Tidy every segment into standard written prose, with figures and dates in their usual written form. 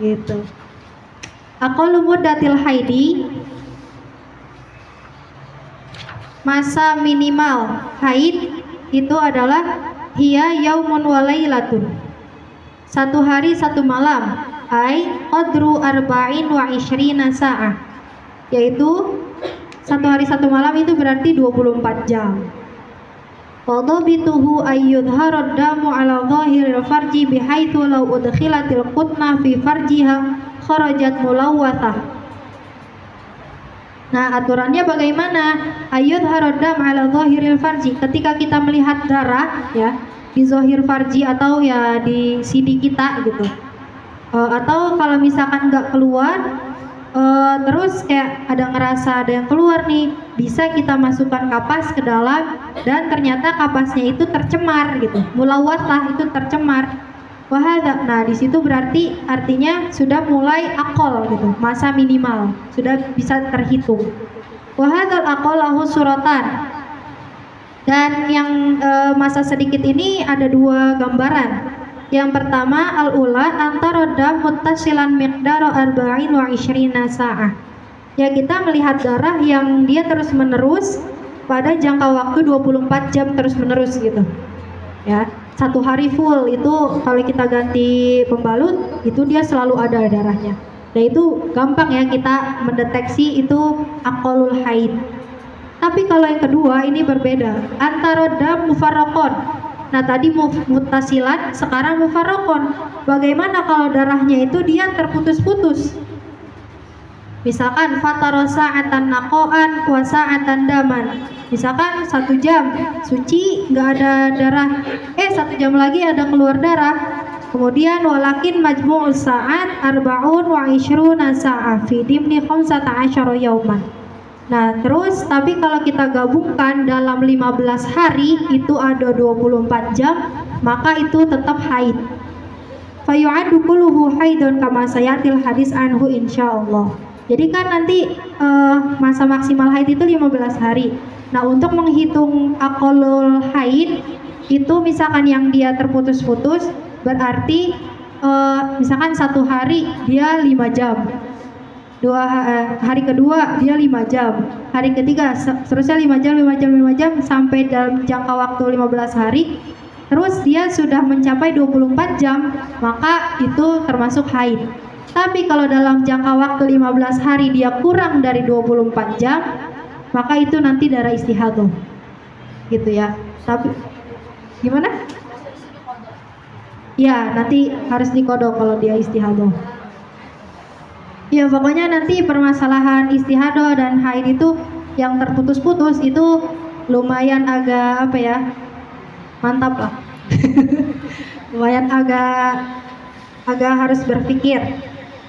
gitu. Aqallu muddatil haidi, masa minimal haid itu adalah hiya yaumun wa lailatun, satu hari satu malam, ai qadru arba'in wa ishrina sa'ah, yaitu satu hari satu malam itu berarti 24 jam. Wa dhabituhu ayyudharad damu ala dhahiril farji bihaitsu law udkhilatil qutna fi farjiha kharajat mulawwathah. Nah, aturannya bagaimana? Ayyudharad dam ala dhahiril farji, ketika kita melihat darah ya di zahir farji atau ya di sidi kita gitu. Atau kalau misalkan nggak keluar, terus kayak ada yang keluar nih, bisa kita masukkan kapas ke dalam dan ternyata kapasnya itu tercemar gitu, mulawwathah itu tercemar. Wahada, nah di situ berarti artinya sudah mulai akol gitu, masa minimal sudah bisa terhitung. Wahadal akol lahu suratan, dan yang masa sedikit ini ada dua gambaran. Yang pertama al-ula antara dam muttasilan miqdaru arba'in wa ishrina sa'ah. Ya, kita melihat darah yang dia terus menerus pada jangka waktu 24 jam terus menerus gitu. Ya, satu hari full itu kalau kita ganti pembalut itu dia selalu ada darahnya. Dan itu gampang ya kita mendeteksi itu aqallul haid. Tapi kalau yang kedua ini berbeda, antara dam mufarraqon. Nah tadi muttasilan, sekarang mufarraqon. Bagaimana kalau darahnya itu dia terputus-putus? Misalkan fatara sa'atan naqoan wa sa'atan daman. Misalkan 1 jam suci nggak ada darah, 1 jam lagi ada keluar darah. Kemudian walakin majmu'u sa'at arba'un wa ishruna sa'ah fi dimni 15 yauman. Nah terus tapi kalau kita gabungkan dalam 15 hari itu ada 24 jam, maka itu tetap haid. Fayu'adu kulluhu haidun kama sayatil hadis anhu insyaallah. Jadi kan nanti masa maksimal haid itu 15 hari. Nah untuk menghitung aqallul haid itu misalkan yang dia terputus-putus berarti misalkan 1 hari dia 5 jam, hari kedua dia 5 jam, hari ketiga seterusnya 5 jam sampai dalam jangka waktu 15 hari, terus dia sudah mencapai 24 jam, maka itu termasuk haid. Tapi kalau dalam jangka waktu 15 hari dia kurang dari 24 jam, maka itu nanti darah istihadah gitu ya. Tapi gimana? Ya nanti harus dikodok kalau dia istihadah. Ya pokoknya nanti permasalahan istihadah dan haid itu yang terputus-putus itu lumayan agak apa ya, mantap lah. Lumayan agak harus berpikir,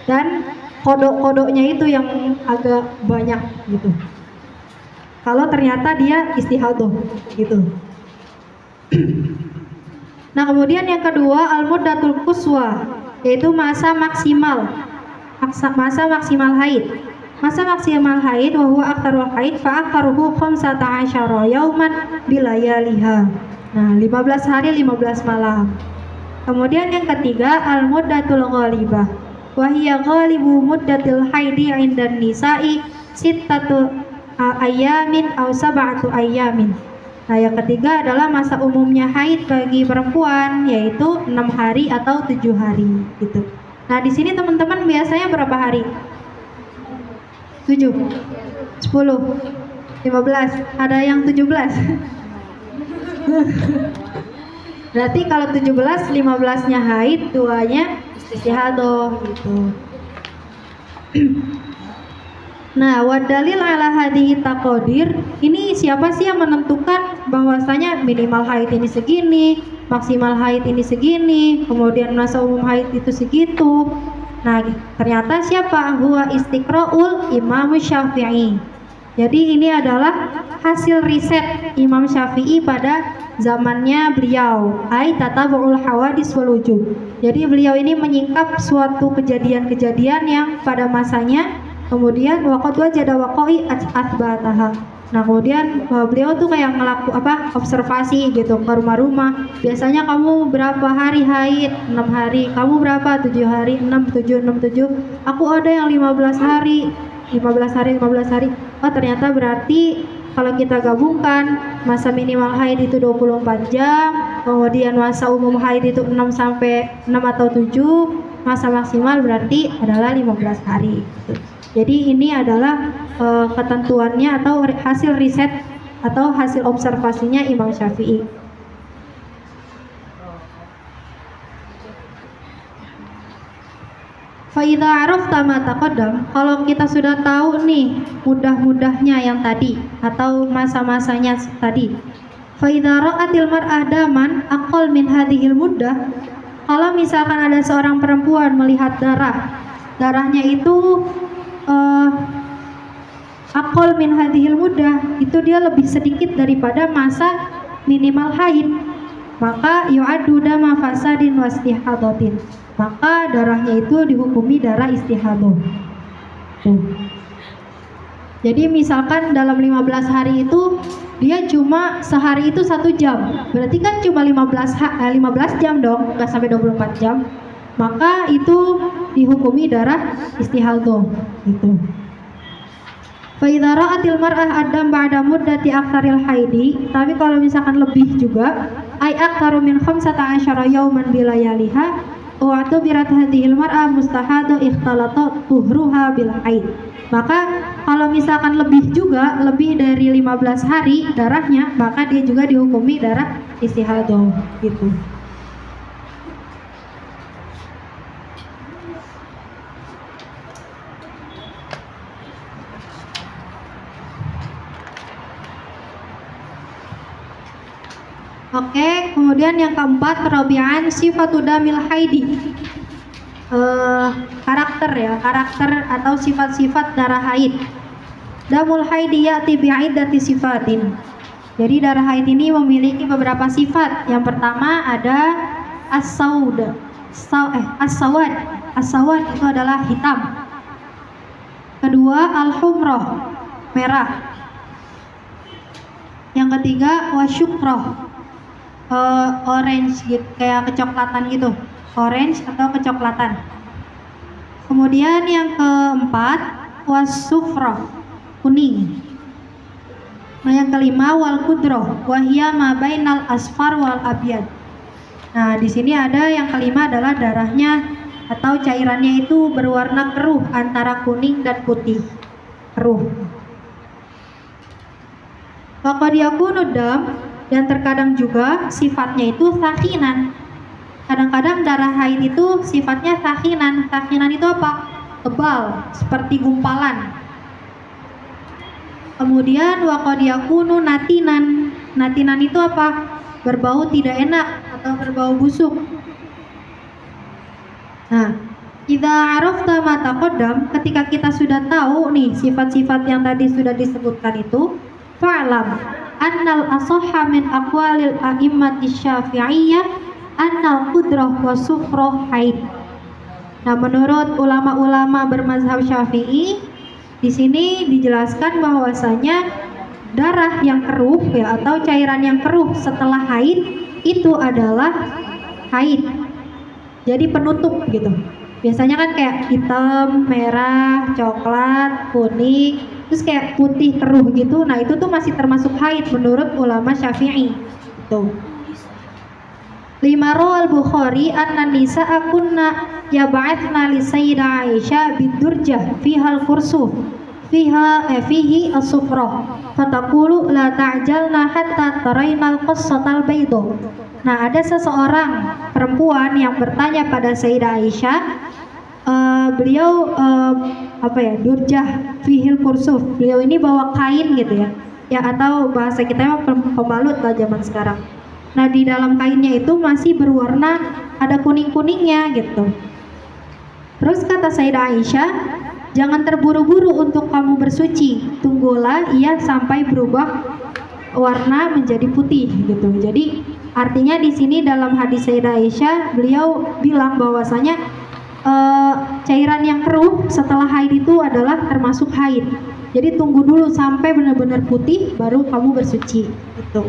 dan kodok-kodoknya itu yang agak banyak gitu. Kalau ternyata dia istihadah gitu. Nah kemudian yang kedua al-muddatul quswa, yaitu masa maksimal haid. Masa maksimal haid wa huwa aktsarul haid fa aktsaruhu 15 yauman bilayaliha. Nah, 15 hari 15 malam. Kemudian yang ketiga al-muddatul ghalibah. Wa hiya ghalibu muddatil haidi 'indan nisa'i sittatu ayyamin aw sab'atu ayyamin. Nah, yang ketiga adalah masa umumnya haid bagi perempuan, yaitu 6 hari atau 7 hari gitu. Nah, di sini teman-teman biasanya berapa hari? 7, 10, 15, ada yang 17. Berarti kalau 17, 15-nya haid, 2-nya istihadah gitu. Nah, wadalil ala hadhihi taqadir, ini siapa sih yang menentukan bahwasanya minimal haid ini segini, maksimal haid ini segini, kemudian masa umum haid itu segitu? Nah, ternyata siapa? Huwa istiqra'ul Imam Syafi'i. Jadi ini adalah hasil riset Imam Syafi'i pada zamannya beliau, ai tatabu'ul hawadis wal wujub. Jadi beliau ini menyingkap suatu kejadian-kejadian yang pada masanya, kemudian waqad wajada waqa'i atsbataha. Nah kemudian beliau tuh kayak observasi gitu ke rumah-rumah. Biasanya kamu berapa hari haid? 6 hari. Kamu berapa? 7 hari. 6, 7, 6, 7. Aku ada yang 15 hari. 15 hari, 15 hari. Oh ternyata berarti kalau kita gabungkan masa minimal haid itu 24 jam, kemudian masa umum haid itu 6 atau 7, masa maksimal berarti adalah 15 hari gitu. Jadi ini adalah ketentuannya atau hasil riset atau hasil observasinya Imam Syafi'i. Fa'idha arafta ma taqaddam, kalau kita sudah tahu nih mudah-mudahnya yang tadi atau masa-masanya tadi. Fa'idha ra'atil mar'ah daman aqall min hadhil muddah, kalau misalkan ada seorang perempuan melihat darahnya itu aqall min hadhil muddah, itu dia lebih sedikit daripada masa minimal haid, maka yu'addu dama fasadin wastihadatin, maka darahnya itu dihukumi darah istihadah. Jadi misalkan dalam 15 hari itu dia cuma sehari itu 1 jam, berarti kan cuma 15 jam dong, nggak sampai 24 jam, maka itu dihukumi darah istihadah gitu. Fa idza ra'atil mar'ah adam ba'da muddati aktsaril haidi, tapi kalau misalkan lebih juga, ay aktsaru min 15 yauman bilayaliha, wa tubirat hadhil mar'ah mustahadu ikhtalata tuhruha bil haid. Maka kalau misalkan lebih juga, lebih dari 15 hari darahnya, maka dia juga dihukumi darah istihadah gitu. Oke, kemudian yang keempat, rabi'an sifatu damil haidi. Karakter atau sifat-sifat darah haid. Damul haidi ya'ti bi'iddati sifatin. Jadi darah haid ini memiliki beberapa sifat. Yang pertama ada as-sawad. As-sawad itu adalah hitam. Kedua al-humrah, merah. Yang ketiga wasyukrah, orange gitu, kayak kecoklatan gitu, orange atau kecoklatan. Kemudian yang keempat wasufrah, kuning. Nah yang kelima wal kudroh, wahia ma bainal asfar wal abyad. Nah di sini ada yang kelima adalah darahnya atau cairannya itu berwarna keruh antara kuning dan putih, keruh. Faqad yakunu dam, dan terkadang juga sifatnya itu sakhinan. Kadang-kadang darah haid itu sifatnya sakhinan. Sakhinan itu apa? Tebal, seperti gumpalan. Kemudian waqad yakunu natinan. Natinan itu apa? Berbau tidak enak atau berbau busuk. Nah, idza arafta ma taqaddam, ketika kita sudah tahu nih sifat-sifat yang tadi sudah disebutkan itu, fa'lam annal asahha min aqwalil a'immati syafi'iyah annal qudrah wa sufrah haid. Nah, menurut ulama-ulama bermazhab Syafi'i, di sini dijelaskan bahwasanya darah yang keruh ya atau cairan yang keruh setelah haid itu adalah haid. Jadi penutup gitu. Biasanya kan kayak hitam, merah, coklat, kuning, terus kayak putih keruh gitu. Nah itu tuh masih termasuk haid menurut ulama Syafi'i. Tuh. 5 rawal Bukhari anna nisa'a kunna yab'athna li sayyidah Aisyah bidurjah fiha al-kursuf fihi as-sufrah fataqulu la ta'jalna hatta tarainal qassatal baydo. Nah ada seseorang perempuan yang bertanya pada Sayyidah Aisyah, beliau durjah fihil kursuf, beliau ini bawa kain gitu ya atau bahasa kita mah pembalut lah zaman sekarang. Nah di dalam kainnya itu masih berwarna ada kuning-kuningnya gitu. Terus kata Sayyidah Aisyah, jangan terburu-buru untuk kamu bersuci, tunggulah ia sampai berubah warna menjadi putih gitu. Jadi artinya di sini dalam hadis Sayyidah Aisyah beliau bilang bahwasanya cairan yang keruh setelah haid itu adalah termasuk haid. Jadi tunggu dulu sampai benar-benar putih baru kamu bersuci gitu.